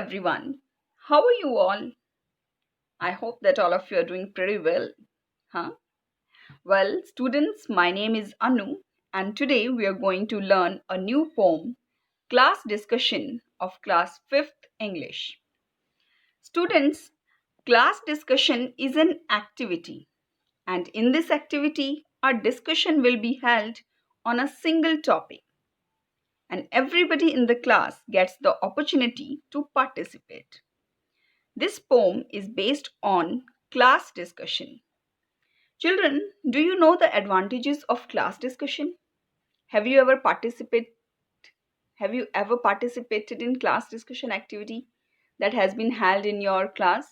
everyone. How are you all? I hope that all of you are doing pretty well. Huh? Well, students, my name is Anu, and today we are going to learn a new poem, Class Discussion of Class 5th English. Students, class discussion is an activity, and in this activity, our discussion will be held on a single topic, and everybody in the class gets the opportunity to participate. This poem is based on class discussion. Children, do you know the advantages of class discussion? Have you ever participate have you ever participated in class discussion activity that has been held in your class?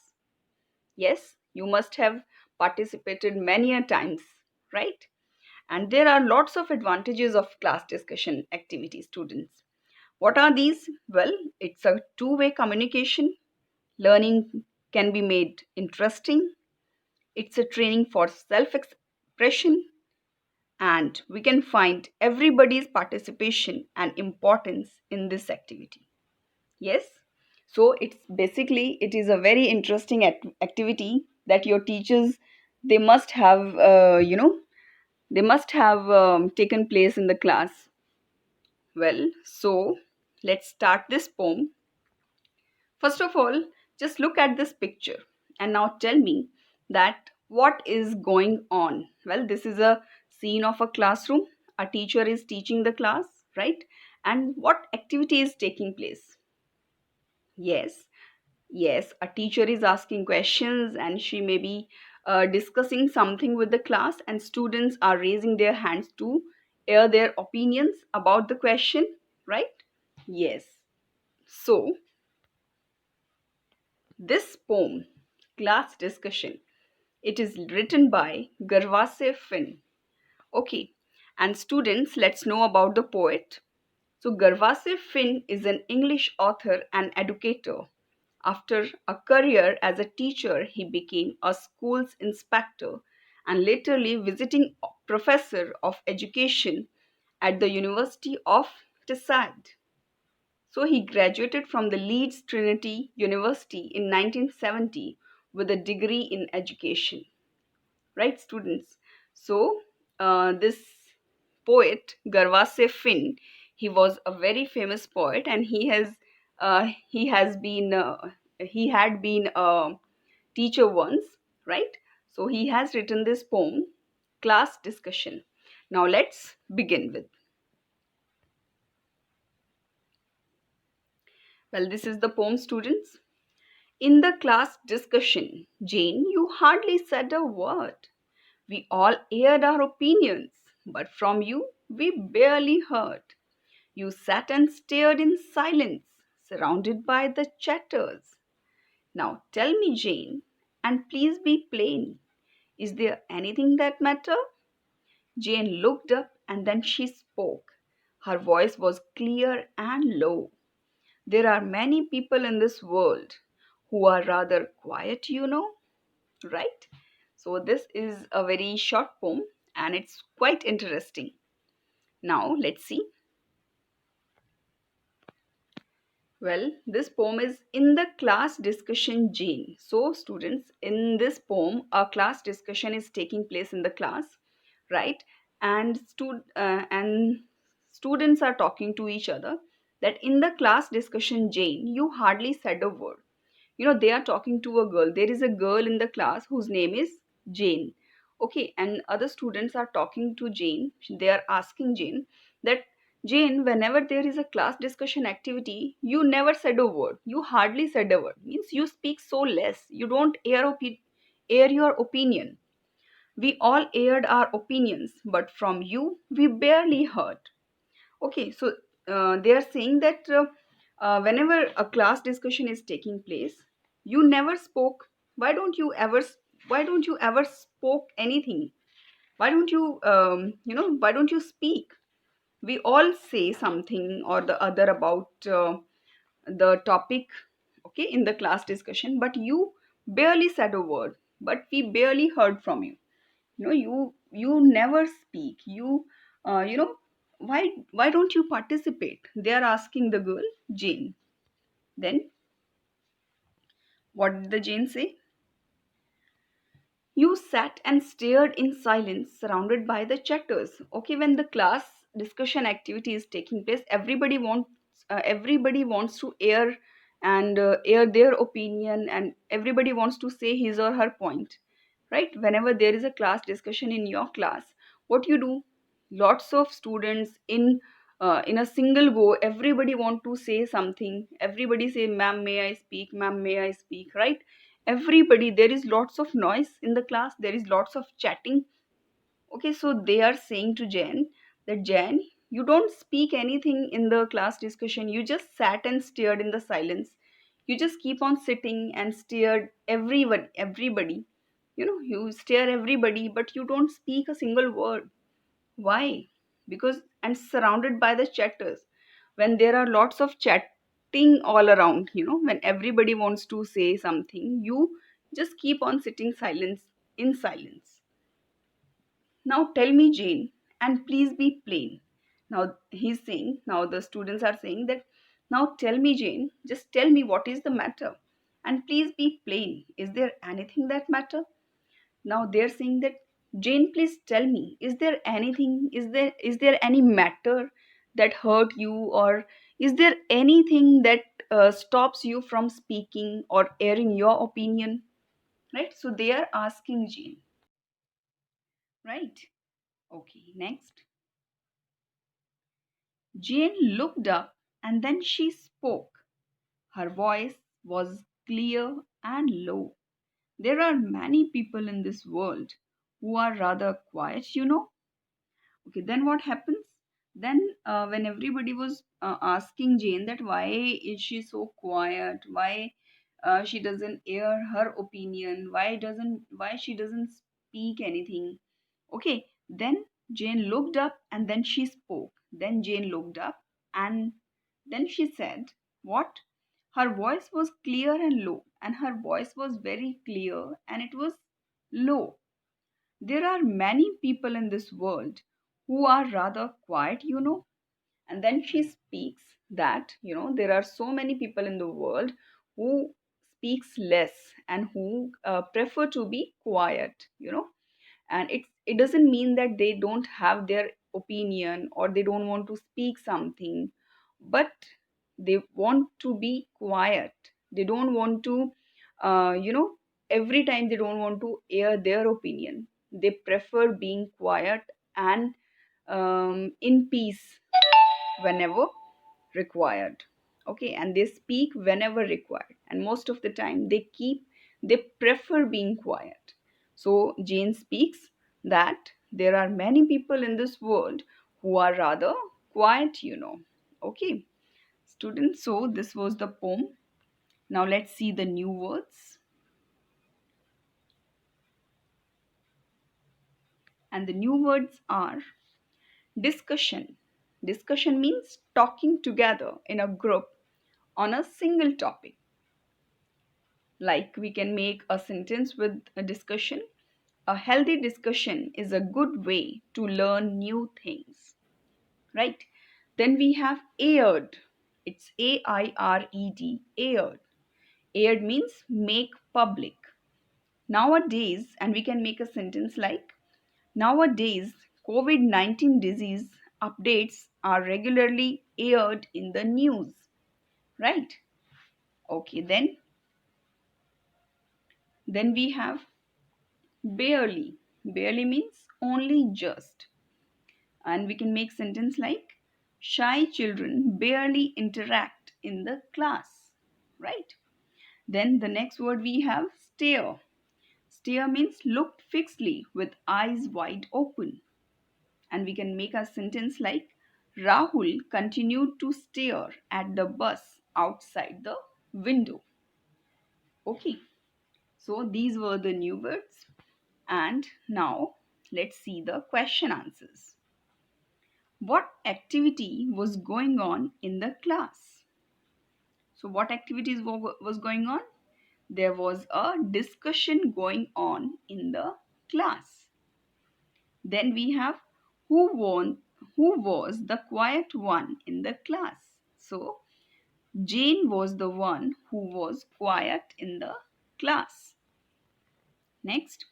Yes, you must have participated many a times, right? And there are lots of advantages of class discussion activity, students. What are these? Well, it's a two-way communication. Learning can be made interesting. It's a training for self expression, and we can find everybody's participation and importance in this activity. Yes, so it is a very interesting activity that your teachers they must have they must have taken place in the class. Well, so let's start this poem. First of all, just look at this picture and now tell me that what is going on. Well, this is a scene of a classroom. A teacher is teaching the class, right? And what activity is taking place? Yes, yes, a teacher is asking questions and she may be discussing something with the class, and students are raising their hands to air their opinions about the question, right? Yes. So, this poem, Class Discussion, it is written by Garvase Finn. Okay, and students, let's know about the poet. So, Garvase Finn is an English author and educator. After a career as a teacher, he became a school's inspector and laterly visiting professor of education at the University of Teesside. So he graduated from the Leeds Trinity University in 1970 with a degree in education. Right, students? So this poet Garvase Finn, he was a very famous poet, and he had been a teacher once, right? So he has written this poem, Class Discussion. Now let's begin with. Well, this is the poem, students. In the class discussion, Jane, you hardly said a word. We all aired our opinions, but from you we barely heard. You sat and stared in silence, surrounded by the chatters. Now tell me, Jane, and please be plain. Is there anything that matter? Jane looked up and then she spoke. Her voice was clear and low. There are many people in this world who are rather quiet, right? So, this is a very short poem and it's quite interesting. Now, let's see. Well, this poem is in the class discussion Jane. So, students, in this poem, a class discussion is taking place in the class, right? And students are talking to each other. That in the class discussion Jane, you hardly said a word. They are talking to a girl. There is a girl in the class whose name is Jane. Okay, and other students are talking to Jane. They are asking Jane that, Jane, whenever there is a class discussion activity, you never said a word. You hardly said a word. Means you speak so less. You don't air your opinion. We all aired our opinions, but from you we barely heard. Okay, so they are saying that whenever a class discussion is taking place, you never spoke. Why don't you ever? Why don't you ever spoke anything? Why don't you? Why don't you speak? We all say something or the other about the topic, okay, in the class discussion, but you barely said a word. But we barely heard from you. You never speak. Why don't you participate? They are asking the girl Jane. Then What did the Jane say? You sat and stared in silence, surrounded by the chatters. Okay, when the class discussion activity is taking place, everybody wants to air their opinion, and everybody wants to say his or her point. Right? Whenever there is a class discussion in your class, what you do? Lots of students in a single go. Everybody want to say something. Everybody say, "Ma'am, may I speak? Ma'am, may I speak?" Right? Everybody, there is lots of noise in the class, there is lots of chatting. Okay, so they are saying to Jen that, Jen, you don't speak anything in the class discussion, you just sat and stared in the silence. You just keep on sitting and stared everybody, you stare everybody, but you don't speak a single word. Why? Because, and surrounded by the chatters. When there are lots of chatting all around, when everybody wants to say something, you just keep on sitting silence in silence. Now tell me, Jane, and please be plain. Now he's saying, now the students are saying that, now tell me, Jane, just tell me what is the matter. And please be plain. Is there anything that matter? Now they're saying that, Jane, please tell me, is there any matter that hurt you, or is there anything that stops you from speaking or airing your opinion? Right? So they are asking Jane. Right? Okay, next. Jane looked up and then she spoke. Her voice was clear and low. There are many people in this world who are rather quiet. Okay, then what happens? Then, when everybody was asking Jane that why is she so quiet, why she doesn't air her opinion, why she doesn't speak anything. Okay, then Jane looked up and then she spoke. Then Jane looked up and then she said, "What?" Her voice was clear and low, and her voice was very clear and it was low. There are many people in this world who are rather quiet. And then she speaks that, there are so many people in the world who speaks less and who prefer to be quiet. And it doesn't mean that they don't have their opinion or they don't want to speak something, but they want to be quiet. They don't want to every time they don't want to air their opinion. They prefer being quiet and in peace whenever required. Okay, and they speak whenever required, and most of the time they prefer being quiet. So Jane speaks that there are many people in this world who are rather quiet. Okay, students, so this was the poem. Now let's see the new words. And the new words are discussion. Discussion means talking together in a group on a single topic. Like, we can make a sentence with a discussion. A healthy discussion is a good way to learn new things. Right? Then we have aired. It's AIRED, aired. Aired means make public. Nowadays, and we can make a sentence like, nowadays, COVID 19 disease updates are regularly aired in the news. Right? Okay, then we have barely. Barely means only just. And we can make sentence like, shy children barely interact in the class. Right? Then the next word we have stare. Stare means looked fixedly with eyes wide open. And we can make a sentence like, Rahul continued to stare at the bus outside the window. Okay, so these were the new words. And now let's see the question answers. What activity was going on in the class? So, what activities was going on? There was a discussion going on in the class. Then we have, who won, who was the quiet one in the class? So, Jane was the one who was quiet in the class. Next,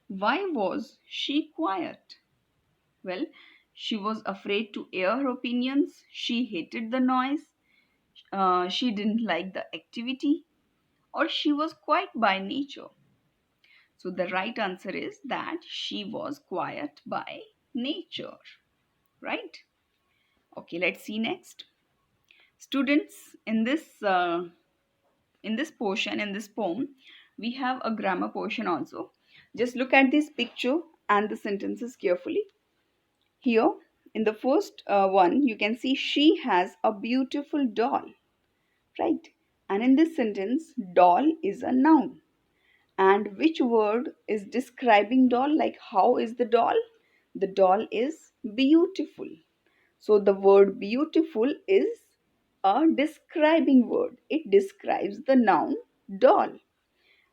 why was she quiet? Well, she was afraid to air her opinions, she hated the noise, she didn't like the activity, or she was quiet by nature. So the right answer is that she was quiet by nature, right? Okay, let's see next. Students, in this portion, in this poem, we have a grammar portion also. Just look at this picture and the sentences carefully. Here, in the first one, you can see she has a beautiful doll, right? And in this sentence, doll is a noun. And which word is describing doll? Like, how is the doll? The doll is beautiful. So, the word beautiful is a describing word. It describes the noun doll,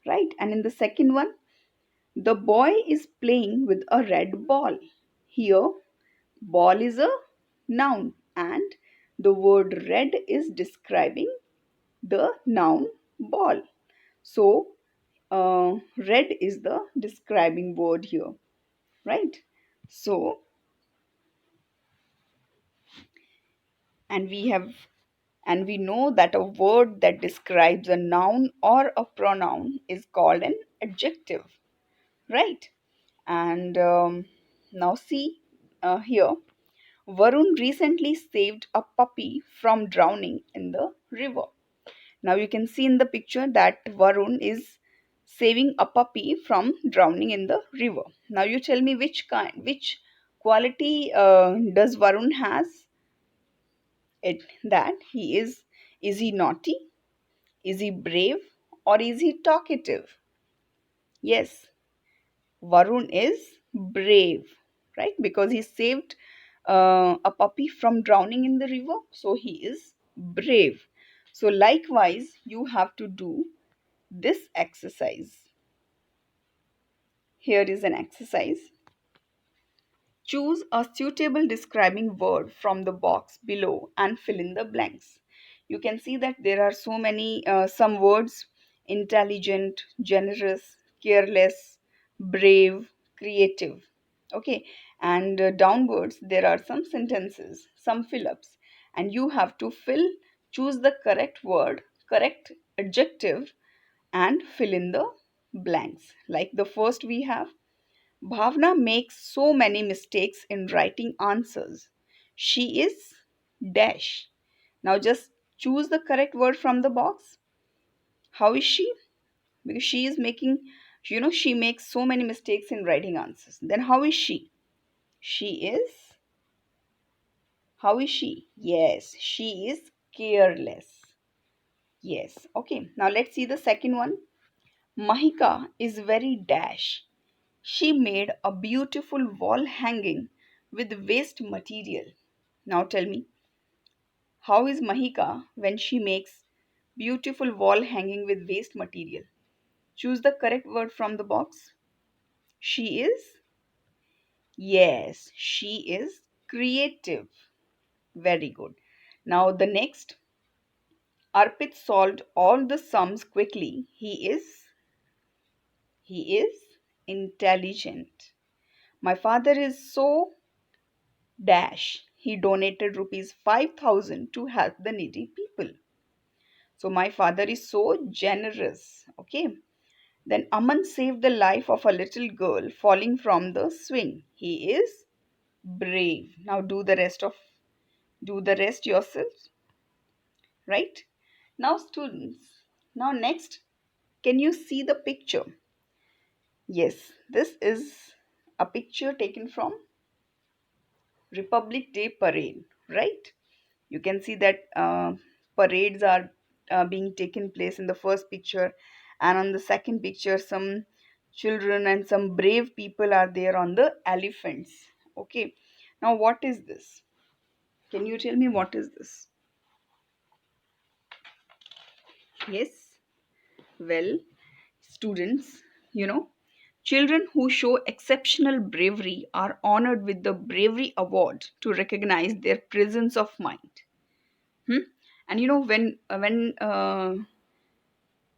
right? And in the second one, the boy is playing with a red ball. Here, ball is a noun and the word red is describing the noun ball. So, red is the describing word here, right? So, and we have and we know that a word that describes a noun or a pronoun is called an adjective, right? And now see here, Varun recently saved a puppy from drowning in the river. Now you can see in the picture that Varun is saving a puppy from drowning in the river. Now you tell me which quality does Varun has? It that is he naughty? Is he brave? Or is he talkative? Yes, Varun is brave, right? Because he saved a puppy from drowning in the river, so he is brave. So likewise, you have to do this exercise. Here is an exercise. Choose a suitable describing word from the box below and fill in the blanks. You can see that there are so many, some words: intelligent, generous, careless, brave, creative. Okay, and downwards there are some sentences, some fill ups, and you have to choose the correct word, correct adjective, and fill in the blanks. Like the first we have, Bhavna makes so many mistakes in writing answers. She is dash. Now just choose the correct word from the box. How is she? Because she is making, she makes so many mistakes in writing answers. Then how is she? She is, how is she? Yes, she is careless. Yes. Okay. Now let's see the second one. Mahika is very dash. She made a beautiful wall hanging with waste material. Now tell me, how is Mahika when she makes beautiful wall hanging with waste material? Choose the correct word from the box. She is? Yes, she is creative. Very good. Now the next, Arpit solved all the sums quickly. He is intelligent. My father is so dash. He donated rupees 5,000 to help the needy people. So my father is so generous. Okay. Then Aman saved the life of a little girl falling from the swing. He is brave. Now do the rest yourself, right? Now students, now next, can you see the picture? Yes, this is a picture taken from Republic Day parade, right? You can see that parades are being taken place in the first picture, and on the second picture some children and some brave people are there on the elephants. Okay, now what is this? Can you tell me what is this? Yes, well, students, you know, children who show exceptional bravery are honored with the bravery award to recognize their presence of mind. Hmm? And when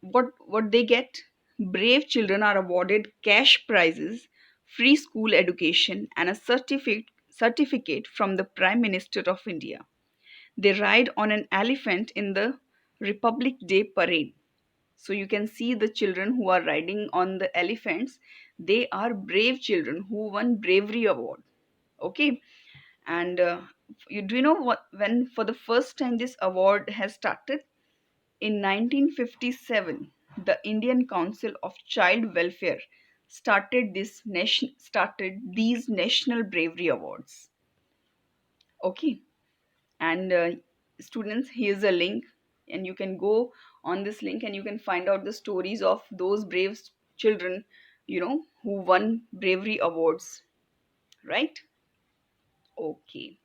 what they get, brave children are awarded cash prizes, free school education, and a certificate from the Prime Minister of India. They ride on an elephant in the Republic Day parade. So you can see the children who are riding on the elephants. They are brave children who won bravery award. Okay. And you do you know what, when for the first time this award has started? In 1957, the Indian Council of Child Welfare started these national bravery awards. Okay. And students, here's a link, and you can go on this link and you can find out the stories of those brave children, who won bravery awards, right? Okay.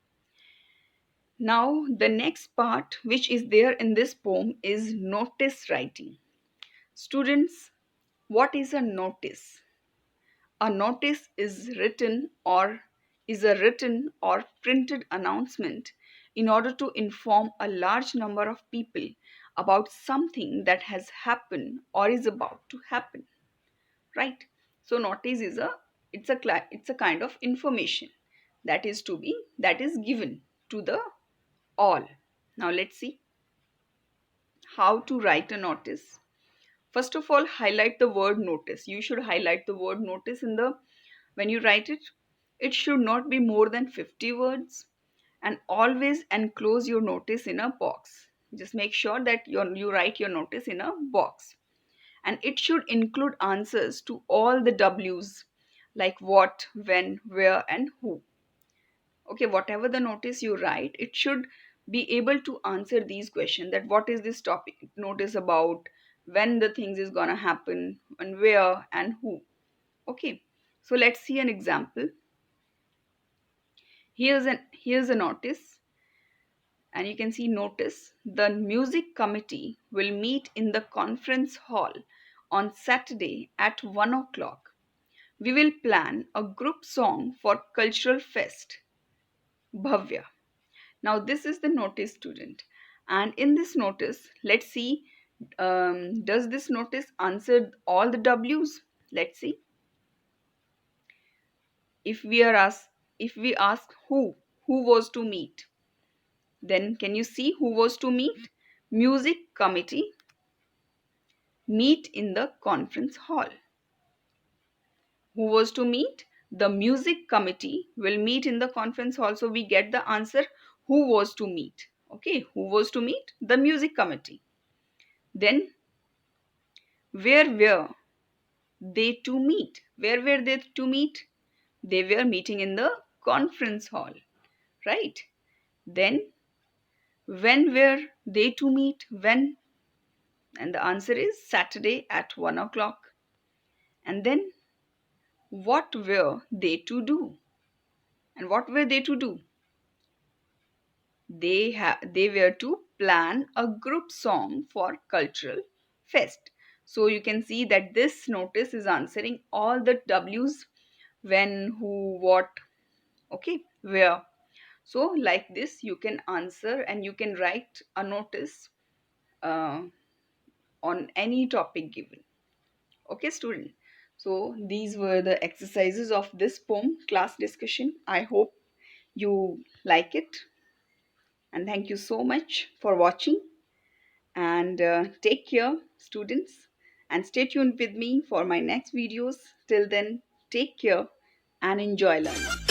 Now the next part which is there in this poem is notice writing. Students, what is a notice? A notice is a written or printed announcement in order to inform a large number of people about something that has happened or is about to happen, right? So notice is a it's a kind of information that is given to the all. Now let's see how to write a notice. First of all, highlight the word notice. You should highlight the word notice in the when you write it. It should not be more than 50 words, and always enclose your notice in a box. Just make sure that you write your notice in a box, and it should include answers to all the W's, like what, when, where, and who. Okay, whatever the notice you write, it should be able to answer these questions: that what is this topic notice about, when the things is gonna happen, and where and who. Okay, so let's see an example. Here's a notice, and you can see notice: the music committee will meet in the conference hall on Saturday at 1 o'clock. We will plan a group song for cultural fest. Bhavya. Now this is the notice, student, and in this notice, let's see, does this notice answer all the W's? Let's see. If we are asked, if we ask who was to meet, then can you see who was to meet? Music committee meet in the conference hall. Who was to meet? The music committee will meet in the conference hall. So we get the answer, who was to meet. Okay, who was to meet? The music committee. Then where were they to meet? Where were they to meet? They were meeting in the conference hall, right? Then when were they to meet? When? And the answer is Saturday at 1 o'clock. And then what were they to do? And what were they to do? They were to plan a group song for cultural fest. So you can see that this notice is answering all the W's: when, who, what, okay, where. So like this you can answer, and you can write a notice uh, on any topic given. Okay, student. So these were the exercises of this poem class discussion. I hope you like it, and thank you so much for watching. And take care, students, and stay tuned with me for my next videos. Till then, take care and enjoy learning.